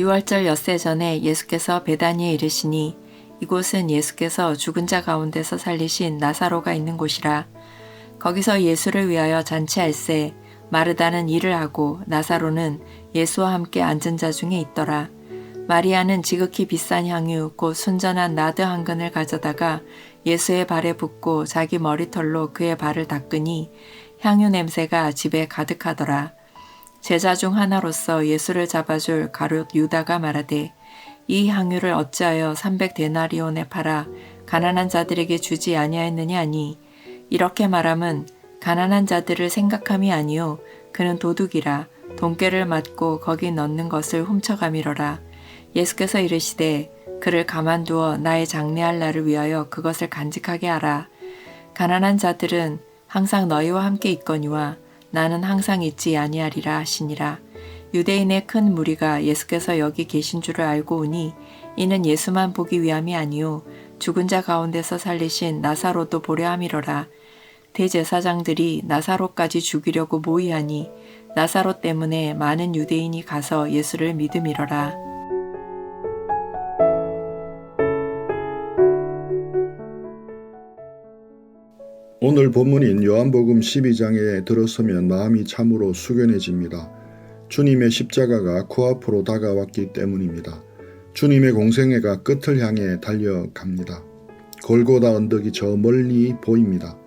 유월절 엿새 전에 예수께서 베다니에 이르시니 이곳은 예수께서 죽은 자 가운데서 살리신 나사로가 있는 곳이라. 거기서 예수를 위하여 잔치할새 마르다는 일을 하고 나사로는 예수와 함께 앉은 자 중에 있더라. 마리아는 지극히 비싼 향유 곧 순전한 나드 한 근을 가져다가 예수의 발에 붓고 자기 머리털로 그의 발을 닦으니 향유 냄새가 집에 가득하더라. 제자 중 하나로서 예수를 잡아줄 가룟 유다가 말하되 이 향유를 어찌하여 300데나리온에 팔아 가난한 자들에게 주지 아니하였느냐 하니 이렇게 말함은 가난한 자들을 생각함이 아니요 그는 도둑이라 돈깨를 맞고 거기 넣는 것을 훔쳐가미러라. 예수께서 이르시되 그를 가만두어 나의 장례할 날을 위하여 그것을 간직하게 하라. 가난한 자들은 항상 너희와 함께 있거니와 나는 항상 있지 아니하리라 하시니라. 유대인의 큰 무리가 예수께서 여기 계신 줄을 알고 오니 이는 예수만 보기 위함이 아니요 죽은 자 가운데서 살리신 나사로도 보려 함이로라. 대제사장들이 나사로까지 죽이려고 모의하니 나사로 때문에 많은 유대인이 가서 예수를 믿음이로라. 오늘 본문인 요한복음 12장에 들어서면 마음이 참으로 숙연해집니다. 주님의 십자가가 코앞으로 다가왔기 때문입니다. 주님의 공생애가 끝을 향해 달려갑니다. 골고다 언덕이 저 멀리 보입니다.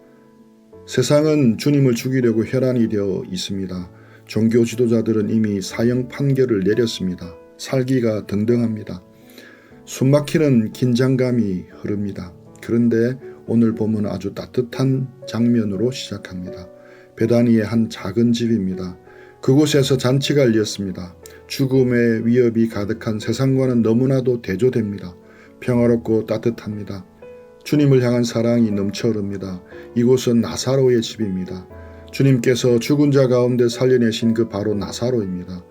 세상은 주님을 죽이려고 혈안이 되어 있습니다. 종교 지도자들은 이미 사형 판결을 내렸습니다. 살기가 등등합니다. 숨막히는 긴장감이 흐릅니다. 그런데 오늘 본문은 아주 따뜻한 장면으로 시작합니다. 베다니의 한 작은 집입니다. 그곳에서 잔치가 열렸습니다. 죽음의 위협이 가득한 세상과는 너무나도 대조됩니다. 평화롭고 따뜻합니다. 주님을 향한 사랑이 넘쳐 흐릅니다. 이곳은 나사로의 집입니다. 주님께서 죽은 자 가운데 살려내신 그 바로 나사로입니다.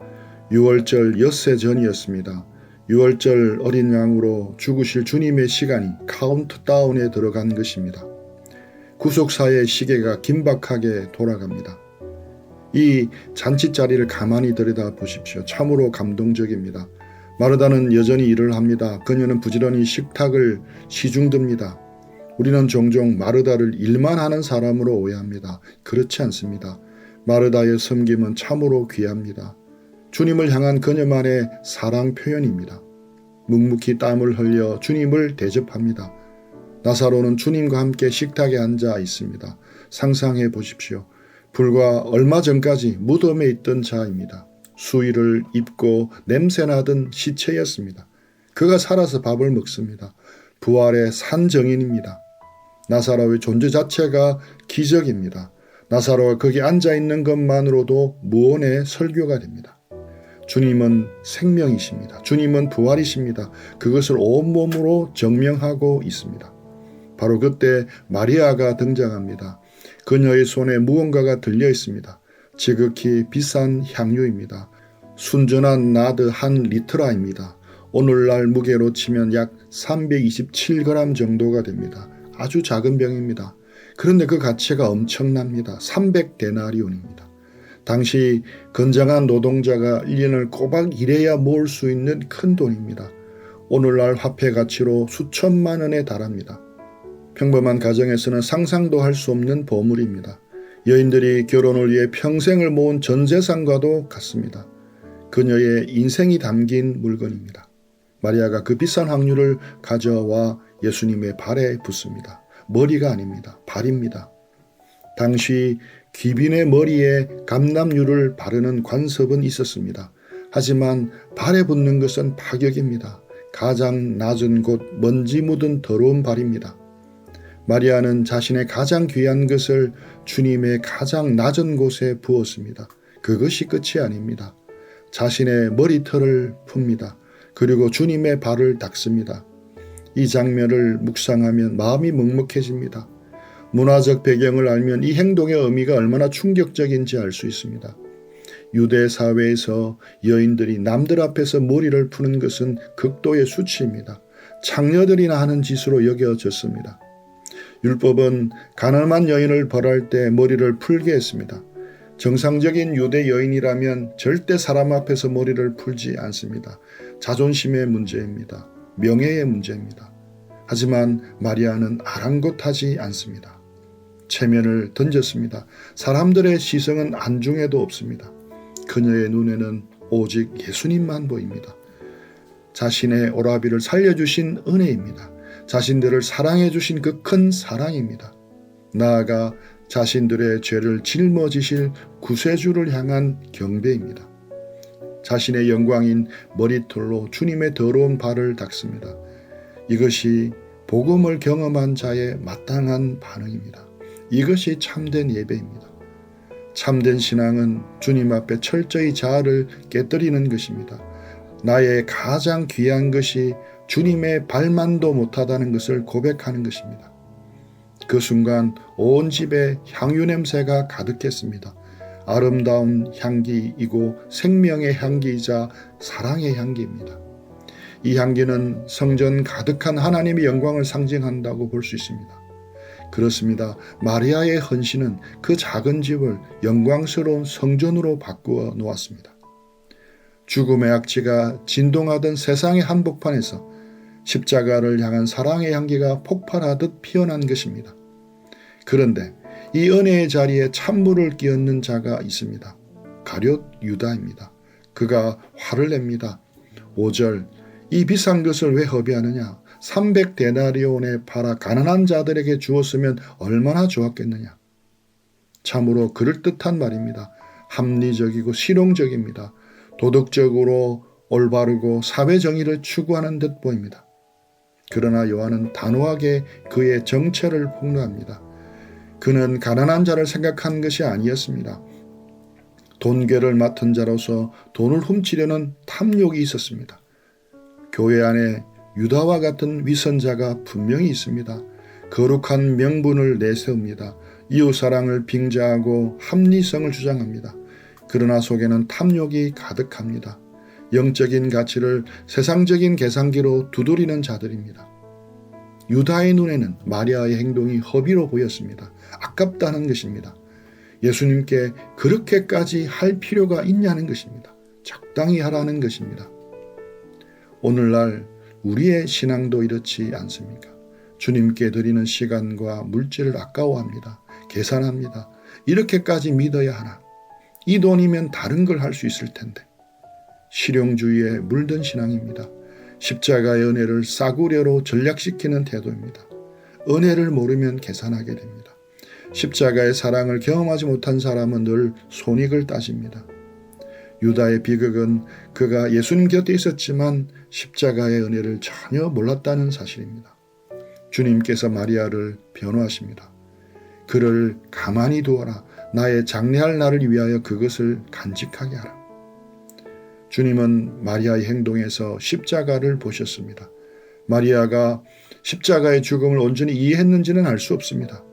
유월절 엿새 전이었습니다. 유월절 어린 양으로 죽으실 주님의 시간이 카운트다운에 들어간 것입니다. 구속사의 시계가 긴박하게 돌아갑니다. 이 잔치 자리를 가만히 들여다 보십시오. 참으로 감동적입니다. 마르다는 여전히 일을 합니다. 그녀는 부지런히 식탁을 시중듭니다. 우리는 종종 마르다를 일만 하는 사람으로 오해합니다. 그렇지 않습니다. 마르다의 섬김은 참으로 귀합니다. 주님을 향한 그녀만의 사랑 표현입니다. 묵묵히 땀을 흘려 주님을 대접합니다. 나사로는 주님과 함께 식탁에 앉아 있습니다. 상상해 보십시오. 불과 얼마 전까지 무덤에 있던 자입니다. 수의를 입고 냄새나던 시체였습니다. 그가 살아서 밥을 먹습니다. 부활의 산정인입니다. 나사로의 존재 자체가 기적입니다. 나사로가 거기 앉아있는 것만으로도 무언의 설교가 됩니다. 주님은 생명이십니다. 주님은 부활이십니다. 그것을 온몸으로 증명하고 있습니다. 바로 그때 마리아가 등장합니다. 그녀의 손에 무언가가 들려 있습니다. 지극히 비싼 향유입니다. 순전한 나드 한 리터라입니다. 오늘날 무게로 치면 약 327g 정도가 됩니다. 아주 작은 병입니다. 그런데 그 가치가 엄청납니다. 300데나리온입니다. 당시 건장한 노동자가 1년을 꼬박 일해야 모을 수 있는 큰 돈입니다. 오늘날 화폐 가치로 수천만 원에 달합니다. 평범한 가정에서는 상상도 할 수 없는 보물입니다. 여인들이 결혼을 위해 평생을 모은 전 재산과도 같습니다. 그녀의 인생이 담긴 물건입니다. 마리아가 그 비싼 향유를 가져와 예수님의 발에 붓습니다. 머리가 아닙니다. 발입니다. 당시 귀빈의 머리에 감람유를 바르는 관습은 있었습니다. 하지만 발에 붓는 것은 파격입니다. 가장 낮은 곳 먼지 묻은 더러운 발입니다. 마리아는 자신의 가장 귀한 것을 주님의 가장 낮은 곳에 부었습니다. 그것이 끝이 아닙니다. 자신의 머리털을 풉니다. 그리고 주님의 발을 닦습니다. 이 장면을 묵상하면 마음이 먹먹해집니다. 문화적 배경을 알면 이 행동의 의미가 얼마나 충격적인지 알 수 있습니다. 유대 사회에서 여인들이 남들 앞에서 머리를 푸는 것은 극도의 수치입니다. 창녀들이나 하는 짓으로 여겨졌습니다. 율법은 가늠한 여인을 벌할 때 머리를 풀게 했습니다. 정상적인 유대 여인이라면 절대 사람 앞에서 머리를 풀지 않습니다. 자존심의 문제입니다. 명예의 문제입니다. 하지만 마리아는 아랑곳하지 않습니다. 체면을 던졌습니다. 사람들의 시선은 안중에도 없습니다. 그녀의 눈에는 오직 예수님만 보입니다. 자신의 오라비를 살려주신 은혜입니다. 자신들을 사랑해 주신 그 큰 사랑입니다. 나아가 자신들의 죄를 짊어지실 구세주를 향한 경배입니다. 자신의 영광인 머리털로 주님의 더러운 발을 닦습니다. 이것이 복음을 경험한 자의 마땅한 반응입니다. 이것이 참된 예배입니다. 참된 신앙은 주님 앞에 철저히 자아를 깨뜨리는 것입니다. 나의 가장 귀한 것이 주님의 발만도 못하다는 것을 고백하는 것입니다. 그 순간 온 집에 향유 냄새가 가득했습니다. 아름다운 향기이고 생명의 향기이자 사랑의 향기입니다. 이 향기는 성전 가득한 하나님의 영광을 상징한다고 볼 수 있습니다. 그렇습니다. 마리아의 헌신은 그 작은 집을 영광스러운 성전으로 바꾸어 놓았습니다. 죽음의 악취가 진동하던 세상의 한복판에서 십자가를 향한 사랑의 향기가 폭발하듯 피어난 것입니다. 그런데 이 은혜의 자리에 찬물을 끼얹는 자가 있습니다. 가룟 유다입니다. 그가 화를 냅니다. 5절, 이 비싼 것을 왜 허비하느냐? 300데나리온에 팔아 가난한 자들에게 주었으면 얼마나 좋았겠느냐? 참으로 그럴듯한 말입니다. 합리적이고 실용적입니다. 도덕적으로 올바르고 사회정의를 추구하는 듯 보입니다. 그러나 요한은 단호하게 그의 정체를 폭로합니다. 그는 가난한 자를 생각한 것이 아니었습니다. 돈괴를 맡은 자로서 돈을 훔치려는 탐욕이 있었습니다. 교회 안에 유다와 같은 위선자가 분명히 있습니다. 거룩한 명분을 내세웁니다. 이웃사랑을 빙자하고 합리성을 주장합니다. 그러나 속에는 탐욕이 가득합니다. 영적인 가치를 세상적인 계산기로 두드리는 자들입니다. 유다의 눈에는 마리아의 행동이 허비로 보였습니다. 아깝다는 것입니다. 예수님께 그렇게까지 할 필요가 있냐는 것입니다. 적당히 하라는 것입니다. 오늘날 우리의 신앙도 이렇지 않습니까? 주님께 드리는 시간과 물질을 아까워합니다. 계산합니다. 이렇게까지 믿어야 하나? 이 돈이면 다른 걸 할 수 있을 텐데. 실용주의에 물든 신앙입니다. 십자가의 은혜를 싸구려로 전략시키는 태도입니다. 은혜를 모르면 계산하게 됩니다. 십자가의 사랑을 경험하지 못한 사람은 늘 손익을 따집니다. 유다의 비극은 그가 예수님 곁에 있었지만 십자가의 은혜를 전혀 몰랐다는 사실입니다. 주님께서 마리아를 변호하십니다. 그를 가만히 두어라. 나의 장래할 날을 위하여 그것을 간직하게 하라. 주님은 마리아의 행동에서 십자가를 보셨습니다. 마리아가 십자가의 죽음을 온전히 이해했는지는 알 수 없습니다.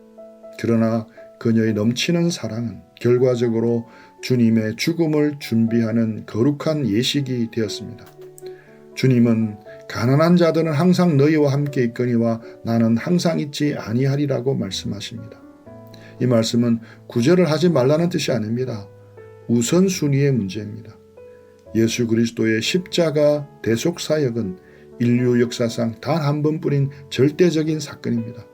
그러나 그녀의 넘치는 사랑은 결과적으로 주님의 죽음을 준비하는 거룩한 예식이 되었습니다. 주님은 가난한 자들은 항상 너희와 함께 있거니와 나는 항상 있지 아니하리라고 말씀하십니다. 이 말씀은 구제를 하지 말라는 뜻이 아닙니다. 우선순위의 문제입니다. 예수 그리스도의 십자가 대속 사역은 인류 역사상 단 한 번뿐인 절대적인 사건입니다.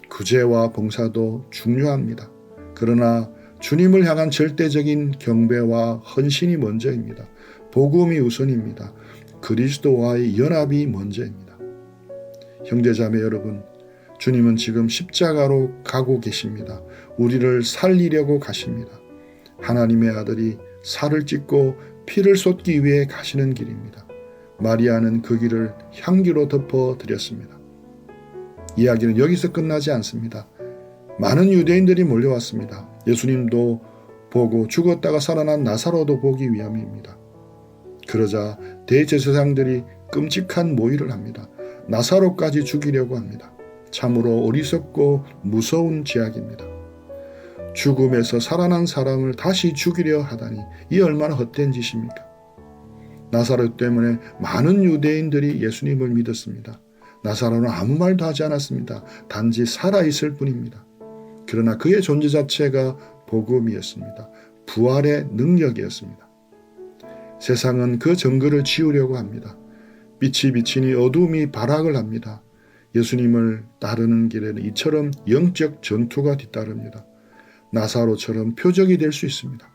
구제와 봉사도 중요합니다. 그러나 주님을 향한 절대적인 경배와 헌신이 먼저입니다. 복음이 우선입니다. 그리스도와의 연합이 먼저입니다. 형제자매 여러분, 주님은 지금 십자가로 가고 계십니다. 우리를 살리려고 가십니다. 하나님의 아들이 살을 찢고 피를 쏟기 위해 가시는 길입니다. 마리아는 그 길을 향기로 덮어드렸습니다. 이야기는 여기서 끝나지 않습니다. 많은 유대인들이 몰려왔습니다. 예수님도 보고 죽었다가 살아난 나사로도 보기 위함입니다. 그러자 대제사장들이 끔찍한 모의를 합니다. 나사로까지 죽이려고 합니다. 참으로 어리석고 무서운 제약입니다. 죽음에서 살아난 사람을 다시 죽이려 하다니 이 얼마나 헛된 짓입니까? 나사로 때문에 많은 유대인들이 예수님을 믿었습니다. 나사로는 아무 말도 하지 않았습니다. 단지 살아있을 뿐입니다. 그러나 그의 존재 자체가 복음이었습니다. 부활의 능력이었습니다. 세상은 그 증거를 지우려고 합니다. 빛이 비치니 어둠이 발악을 합니다. 예수님을 따르는 길에는 이처럼 영적 전투가 뒤따릅니다. 나사로처럼 표적이 될 수 있습니다.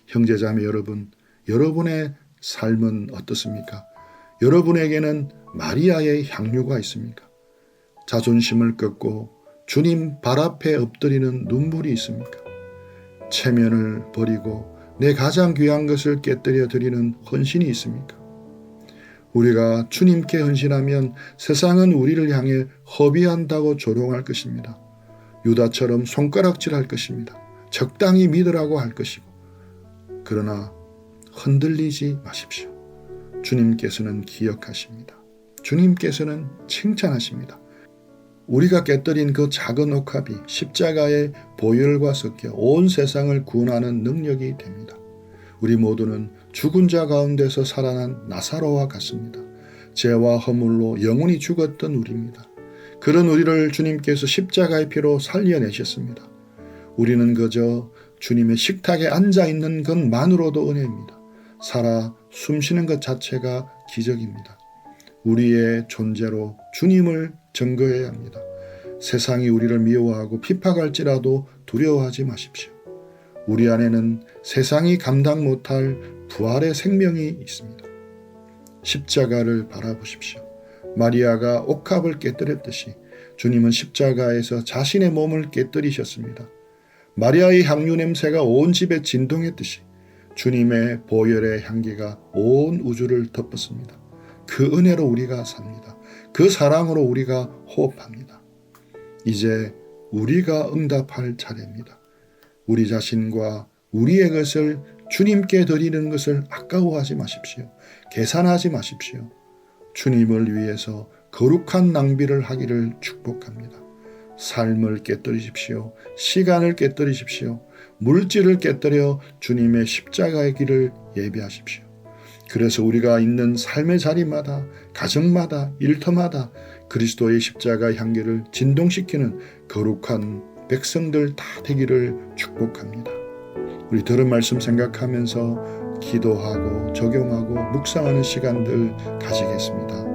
형제자매 여러분, 여러분의 삶은 어떻습니까? 여러분에게는 마리아의 향유가 있습니까? 자존심을 꺾고 주님 발 앞에 엎드리는 눈물이 있습니까? 체면을 버리고 내 가장 귀한 것을 깨뜨려 드리는 헌신이 있습니까? 우리가 주님께 헌신하면 세상은 우리를 향해 허비한다고 조롱할 것입니다. 유다처럼 손가락질할 것입니다. 적당히 믿으라고 할 것이고. 그러나 흔들리지 마십시오. 주님께서는 기억하십니다. 주님께서는 칭찬하십니다. 우리가 깨뜨린 그 작은 옥합이 십자가의 보혈과 섞여 온 세상을 구원하는 능력이 됩니다. 우리 모두는 죽은 자 가운데서 살아난 나사로와 같습니다. 죄와 허물로 영원히 죽었던 우리입니다. 그런 우리를 주님께서 십자가의 피로 살려내셨습니다. 우리는 그저 주님의 식탁에 앉아있는 것만으로도 은혜입니다. 살아 숨쉬는 것 자체가 기적입니다. 우리의 존재로 주님을 증거해야 합니다. 세상이 우리를 미워하고 핍박할지라도 두려워하지 마십시오. 우리 안에는 세상이 감당 못할 부활의 생명이 있습니다. 십자가를 바라보십시오. 마리아가 옥합을 깨뜨렸듯이 주님은 십자가에서 자신의 몸을 깨뜨리셨습니다. 마리아의 향유 냄새가 온 집에 진동했듯이 주님의 보혈의 향기가 온 우주를 덮었습니다. 그 은혜로 우리가 삽니다. 그 사랑으로 우리가 호흡합니다. 이제 우리가 응답할 차례입니다. 우리 자신과 우리의 것을 주님께 드리는 것을 아까워하지 마십시오. 계산하지 마십시오. 주님을 위해서 거룩한 낭비를 하기를 축복합니다. 삶을 깨뜨리십시오. 시간을 깨뜨리십시오. 물질을 깨뜨려 주님의 십자가의 길을 예배하십시오. 그래서 우리가 있는 삶의 자리마다, 가정마다, 일터마다 그리스도의 십자가 향기를 진동시키는 거룩한 백성들 다 되기를 축복합니다. 우리 들은 말씀 생각하면서 기도하고 적용하고 묵상하는 시간들 가지겠습니다.